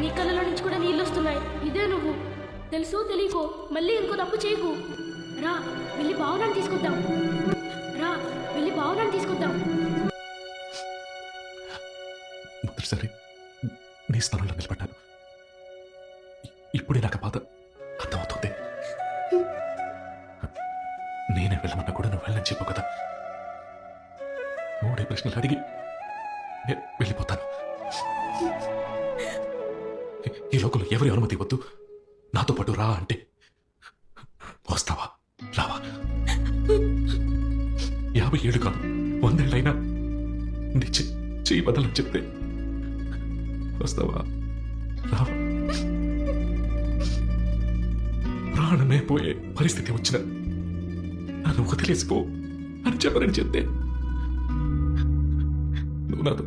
నీ కళ్ళలో నుంచి కూడా నీళ్ళు వస్తున్నాయి. ఇదే నువ్వు. తెలుసు తెలియకో మళ్ళీ ఇంకో తప్పు చేయకు. రా వెళ్ళి భావనాన్ని తీసుకొద్దాం. రా వెళ్ళి భావనాన్ని తీసుకొద్దాం. మొదటిసారి నీ స్థానంలో నిలబడ్డాను. ఇప్పుడే నాకు బాధ అర్థమవుతుంది. నేనే వెళ్ళమన్నా కూడా నువ్వు వెళ్ళని చెప్పు కదా. 3 ప్రశ్నలు అడిగి నేను వెళ్ళిపోతాను. ఈ లోకంలో ఎవరి అనుమతి వద్దు. నాతో పాటు రా అంటే వస్తావా? రావా? 50 ఏళ్ళు కాదు 100 ఏళ్ళైనా నీ చెయ్యి బదలని చెప్తే వస్తావా? రావా? ప్రాణమే పోయే పరిస్థితి వచ్చిన నన్ను వదిలేసిపో అని చెప్పనని చెప్తే నువ్వు నాతో